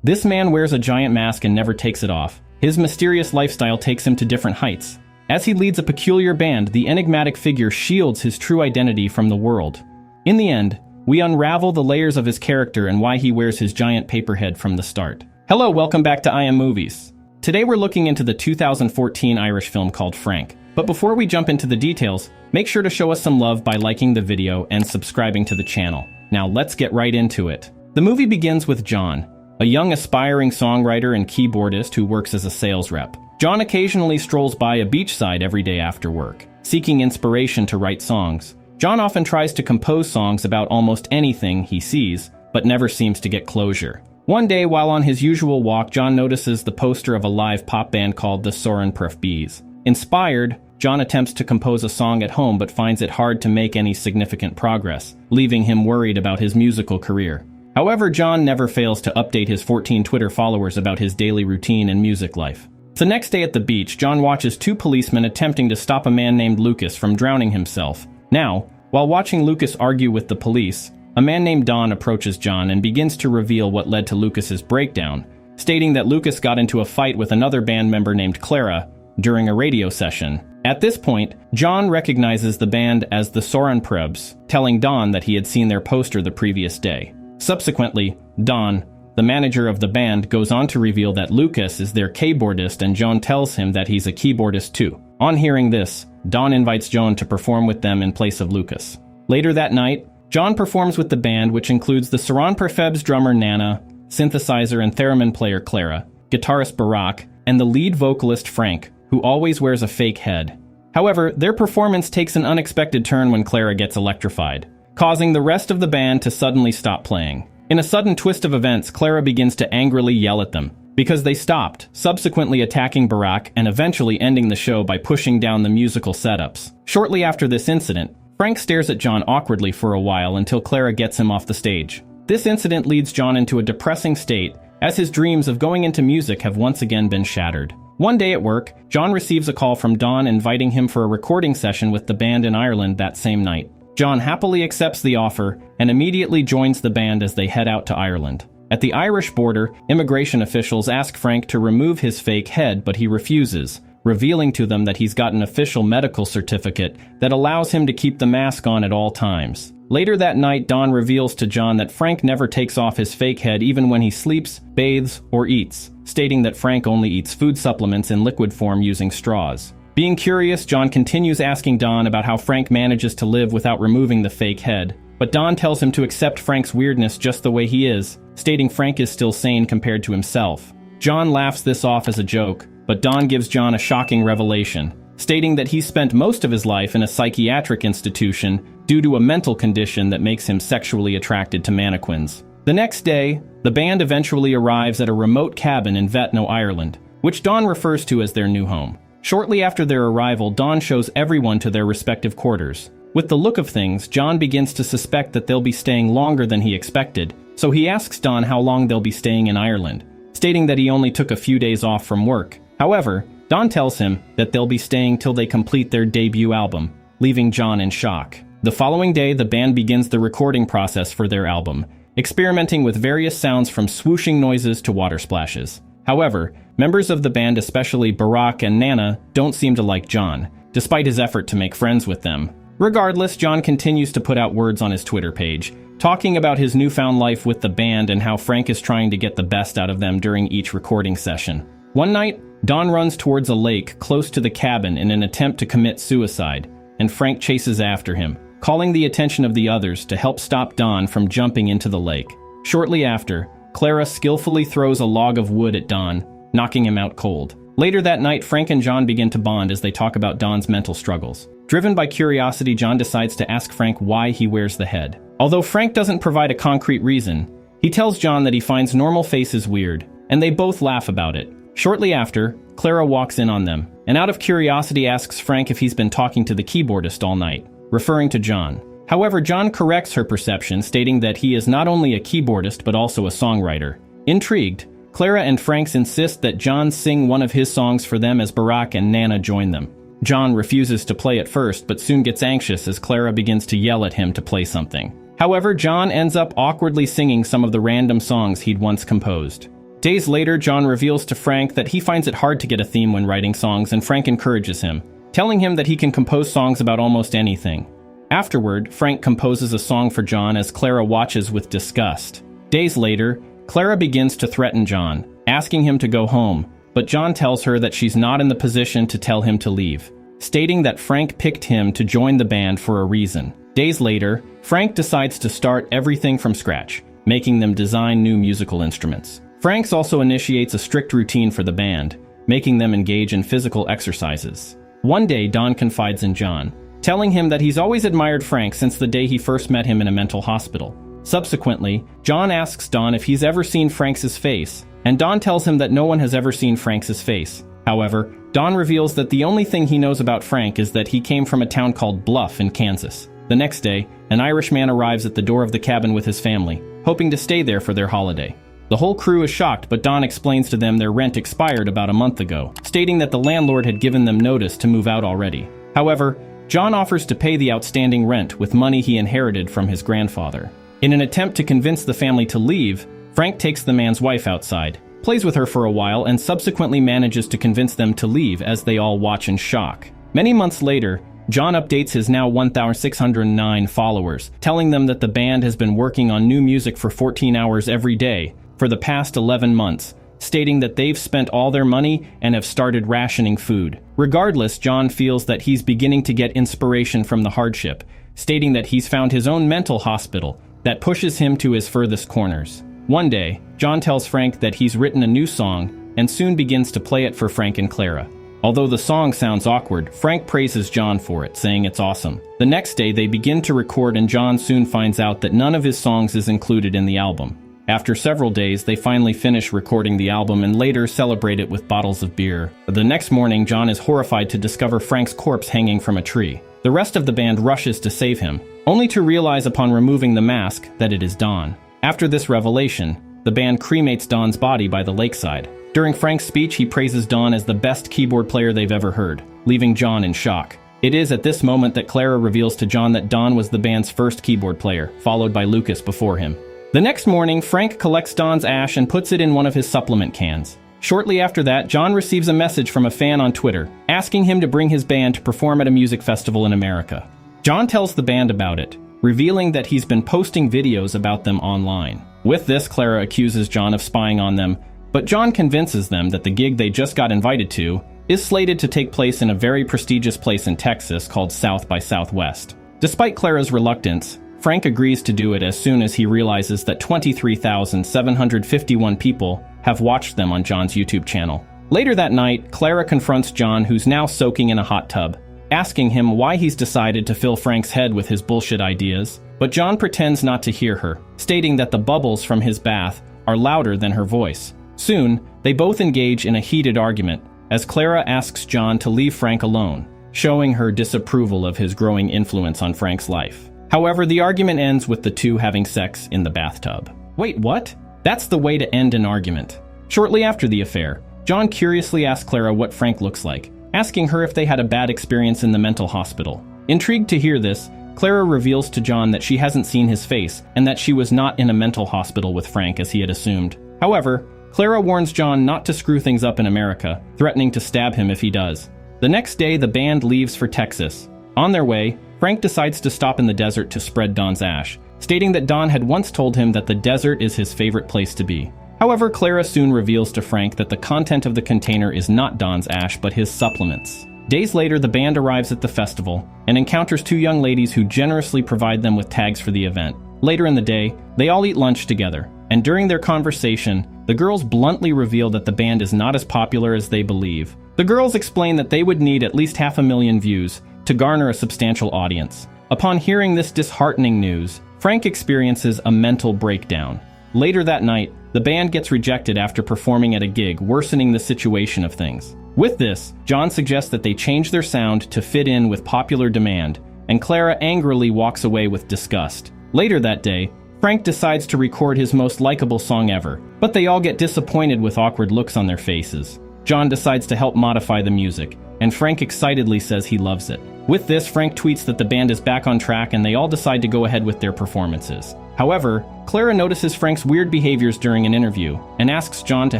This man wears a giant mask and never takes it off. His mysterious lifestyle takes him to different heights. As he leads a peculiar band, the enigmatic figure shields his true identity from the world. In the end, we unravel the layers of his character and why he wears his giant paper head from the start. Hello, welcome back to I Am Movies. Today we're looking into the 2014 Irish film called Frank. But before we jump into the details, make sure to show us some love by liking the video and subscribing to the channel. Now let's get right into it. The movie begins with John, a young aspiring songwriter and keyboardist who works as a sales rep. John occasionally strolls by a beachside every day after work, seeking inspiration to write songs. John often tries to compose songs about almost anything he sees, but never seems to get closure. One day, while on his usual walk, John notices the poster of a live pop band called the Sorenproof Bees. Inspired, John attempts to compose a song at home but finds it hard to make any significant progress, leaving him worried about his musical career. However, John never fails to update his 14 Twitter followers about his daily routine and music life. The next day at the beach, John watches two policemen attempting to stop a man named Lucas from drowning himself. Now, while watching Lucas argue with the police, a man named Don approaches John and begins to reveal what led to Lucas's breakdown, stating that Lucas got into a fight with another band member named Clara during a radio session. At this point, John recognizes the band as the Sorenprobes, telling Don that he had seen their poster the previous day. Subsequently, Don, the manager of the band, goes on to reveal that Lucas is their keyboardist, and John tells him that he's a keyboardist too. On hearing this, Don invites John to perform with them in place of Lucas. Later that night, John performs with the band, which includes the Sorenprobes drummer Nana, synthesizer and theremin player Clara, guitarist Barack, and the lead vocalist Frank, who always wears a fake head. However, their performance takes an unexpected turn when Clara gets electrified, causing the rest of the band to suddenly stop playing. In a sudden twist of events, Clara begins to angrily yell at them because they stopped, subsequently attacking Barack and eventually ending the show by pushing down the musical setups. Shortly after this incident, Frank stares at John awkwardly for a while until Clara gets him off the stage. This incident leads John into a depressing state, as his dreams of going into music have once again been shattered. One day at work, John receives a call from Don inviting him for a recording session with the band in Ireland that same night. John happily accepts the offer and immediately joins the band as they head out to Ireland. At the Irish border, immigration officials ask Frank to remove his fake head, but he refuses, revealing to them that he's got an official medical certificate that allows him to keep the mask on at all times. Later that night, Don reveals to John that Frank never takes off his fake head even when he sleeps, bathes, or eats, stating that Frank only eats food supplements in liquid form using straws. Being curious, John continues asking Don about how Frank manages to live without removing the fake head, but Don tells him to accept Frank's weirdness just the way he is, stating Frank is still sane compared to himself. John laughs this off as a joke, but Don gives John a shocking revelation, stating that he spent most of his life in a psychiatric institution due to a mental condition that makes him sexually attracted to mannequins. The next day, the band eventually arrives at a remote cabin in Vetno, Ireland, which Don refers to as their new home. Shortly after their arrival, Don shows everyone to their respective quarters. With the look of things, John begins to suspect that they'll be staying longer than he expected, so he asks Don how long they'll be staying in Ireland, stating that he only took a few days off from work. However, Don tells him that they'll be staying till they complete their debut album, leaving John in shock. The following day, the band begins the recording process for their album, experimenting with various sounds from swooshing noises to water splashes. However, members of the band, especially Barack and Nana, don't seem to like John, despite his effort to make friends with them. Regardless, John continues to put out words on his Twitter page, talking about his newfound life with the band and how Frank is trying to get the best out of them during each recording session. One night, Don runs towards a lake close to the cabin in an attempt to commit suicide, and Frank chases after him, calling the attention of the others to help stop Don from jumping into the lake. Shortly after, Clara skillfully throws a log of wood at Don, knocking him out cold. Later that night, Frank and John begin to bond as they talk about Don's mental struggles. Driven by curiosity, John decides to ask Frank why he wears the head. Although Frank doesn't provide a concrete reason, he tells John that he finds normal faces weird, and they both laugh about it. Shortly after, Clara walks in on them, and out of curiosity asks Frank if he's been talking to the keyboardist all night, referring to John. However, John corrects her perception, stating that he is not only a keyboardist but also a songwriter. Intrigued, Clara and Frank insist that John sing one of his songs for them as Barack and Nana join them. John refuses to play at first, but soon gets anxious as Clara begins to yell at him to play something. However, John ends up awkwardly singing some of the random songs he'd once composed. Days later, John reveals to Frank that he finds it hard to get a theme when writing songs, and Frank encourages him, telling him that he can compose songs about almost anything. Afterward, Frank composes a song for John as Clara watches with disgust. Days later, Clara begins to threaten John, asking him to go home, but John tells her that she's not in the position to tell him to leave, stating that Frank picked him to join the band for a reason. Days later, Frank decides to start everything from scratch, making them design new musical instruments. Frank also initiates a strict routine for the band, making them engage in physical exercises. One day, Don confides in John, telling him that he's always admired Frank since the day he first met him in a mental hospital. Subsequently, John asks Don if he's ever seen Frank's face, and Don tells him that no one has ever seen Frank's face. However, Don reveals that the only thing he knows about Frank is that he came from a town called Bluff in Kansas. The next day, an Irish man arrives at the door of the cabin with his family, hoping to stay there for their holiday. The whole crew is shocked, but Don explains to them their rent expired about a month ago, stating that the landlord had given them notice to move out already. However, John offers to pay the outstanding rent with money he inherited from his grandfather. In an attempt to convince the family to leave, Frank takes the man's wife outside, plays with her for a while, and subsequently manages to convince them to leave as they all watch in shock. Many months later, John updates his now 1,609 followers, telling them that the band has been working on new music for 14 hours every day for the past 11 months, stating that they've spent all their money and have started rationing food. Regardless, John feels that he's beginning to get inspiration from the hardship, stating that he's found his own mental hospital that pushes him to his furthest corners. One day, John tells Frank that he's written a new song and soon begins to play it for Frank and Clara. Although the song sounds awkward, Frank praises John for it, saying it's awesome. The next day, they begin to record, and John soon finds out that none of his songs is included in the album. After several days, they finally finish recording the album and later celebrate it with bottles of beer. The next morning, John is horrified to discover Frank's corpse hanging from a tree. The rest of the band rushes to save him, only to realize upon removing the mask that it is Don. After this revelation, the band cremates Don's body by the lakeside. During Frank's speech, he praises Don as the best keyboard player they've ever heard, leaving John in shock. It is at this moment that Clara reveals to John that Don was the band's first keyboard player, followed by Lucas before him. The next morning, Frank collects Don's ash and puts it in one of his supplement cans. Shortly after that, John receives a message from a fan on Twitter, asking him to bring his band to perform at a music festival in America. John tells the band about it, revealing that he's been posting videos about them online. With this, Clara accuses John of spying on them, but John convinces them that the gig they just got invited to is slated to take place in a very prestigious place in Texas called South by Southwest. Despite Clara's reluctance, Frank agrees to do it as soon as he realizes that 23,751 people have watched them on John's YouTube channel. Later that night, Clara confronts John, who's now soaking in a hot tub, asking him why he's decided to fill Frank's head with his bullshit ideas, but John pretends not to hear her, stating that the bubbles from his bath are louder than her voice. Soon, they both engage in a heated argument, as Clara asks John to leave Frank alone, showing her disapproval of his growing influence on Frank's life. However, the argument ends with the two having sex in the bathtub. Wait, what? That's the way to end an argument. Shortly after the affair, John curiously asks Clara what Frank looks like, asking her if they had a bad experience in the mental hospital. Intrigued to hear this, Clara reveals to John that she hasn't seen his face and that she was not in a mental hospital with Frank as he had assumed. However, Clara warns John not to screw things up in America, threatening to stab him if he does. The next day, the band leaves for Texas. On their way, Frank decides to stop in the desert to spread Don's ash, stating that Don had once told him that the desert is his favorite place to be. However, Clara soon reveals to Frank that the content of the container is not Don's ash but his supplements. Days later, the band arrives at the festival and encounters two young ladies who generously provide them with tags for the event. Later in the day, they all eat lunch together, and during their conversation, the girls bluntly reveal that the band is not as popular as they believe. The girls explain that they would need at least 500,000 views to garner a substantial audience. Upon hearing this disheartening news, Frank experiences a mental breakdown. Later that night, the band gets rejected after performing at a gig, worsening the situation of things. With this, John suggests that they change their sound to fit in with popular demand, and Clara angrily walks away with disgust. Later that day, Frank decides to record his most likable song ever, but they all get disappointed with awkward looks on their faces. John decides to help modify the music, and Frank excitedly says he loves it. With this, Frank tweets that the band is back on track and they all decide to go ahead with their performances. However, Clara notices Frank's weird behaviors during an interview and asks John to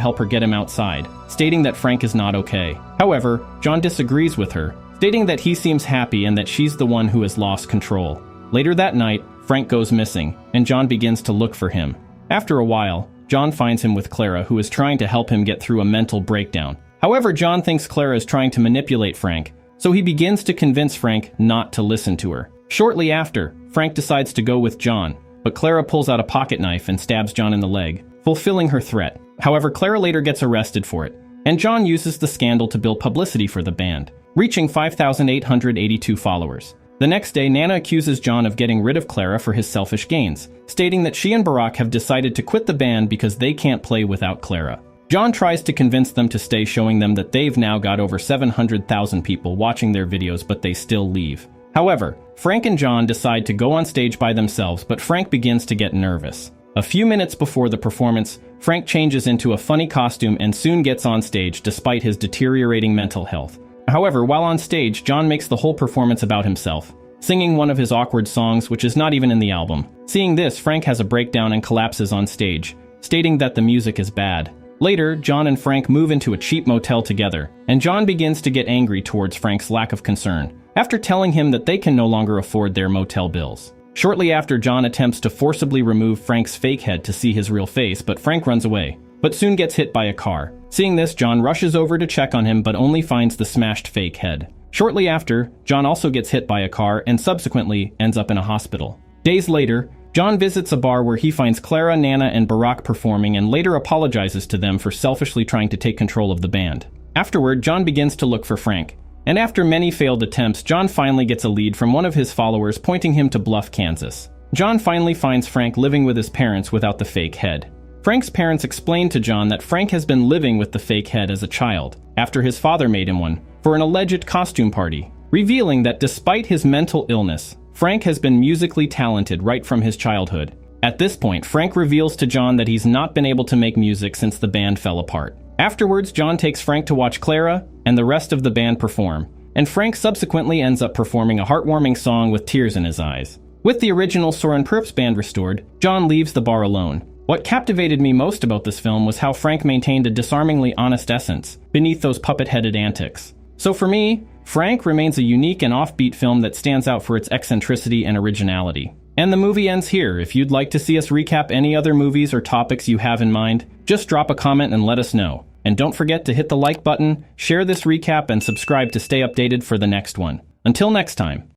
help her get him outside, stating that Frank is not okay. However, John disagrees with her, stating that he seems happy and that she's the one who has lost control. Later that night, Frank goes missing, and John begins to look for him. After a while, John finds him with Clara, who is trying to help him get through a mental breakdown. However, John thinks Clara is trying to manipulate Frank, so he begins to convince Frank not to listen to her. Shortly after, Frank decides to go with John, but Clara pulls out a pocket knife and stabs John in the leg, fulfilling her threat. However, Clara later gets arrested for it, and John uses the scandal to build publicity for the band, reaching 5,882 followers. The next day, Nana accuses John of getting rid of Clara for his selfish gains, stating that she and Barack have decided to quit the band because they can't play without Clara. John tries to convince them to stay, showing them that they've now got over 700,000 people watching their videos, but they still leave. However, Frank and John decide to go on stage by themselves, but Frank begins to get nervous. A few minutes before the performance, Frank changes into a funny costume and soon gets on stage despite his deteriorating mental health. However, while on stage, John makes the whole performance about himself, singing one of his awkward songs, which is not even in the album. Seeing this, Frank has a breakdown and collapses on stage, stating that the music is bad. Later, John and Frank move into a cheap motel together, and John begins to get angry towards Frank's lack of concern, after telling him that they can no longer afford their motel bills. Shortly after, John attempts to forcibly remove Frank's fake head to see his real face, but Frank runs away, but soon gets hit by a car. Seeing this, John rushes over to check on him, but only finds the smashed fake head. Shortly after, John also gets hit by a car and subsequently ends up in a hospital. Days later, John visits a bar where he finds Clara, Nana, and Barack performing and later apologizes to them for selfishly trying to take control of the band. Afterward, John begins to look for Frank, and after many failed attempts, John finally gets a lead from one of his followers pointing him to Bluff, Kansas. John finally finds Frank living with his parents without the fake head. Frank's parents explain to John that Frank has been living with the fake head as a child, after his father made him one, for an alleged costume party, revealing that despite his mental illness, Frank has been musically talented right from his childhood. At this point, Frank reveals to John that he's not been able to make music since the band fell apart. Afterwards, John takes Frank to watch Clara and the rest of the band perform, and Frank subsequently ends up performing a heartwarming song with tears in his eyes. With the original Soren Perps band restored, John leaves the bar alone. What captivated me most about this film was how Frank maintained a disarmingly honest essence beneath those puppet-headed antics. So for me, Frank remains a unique and offbeat film that stands out for its eccentricity and originality. And the movie ends here. If you'd like to see us recap any other movies or topics you have in mind, just drop a comment and let us know. And don't forget to hit the like button, share this recap, and subscribe to stay updated for the next one. Until next time.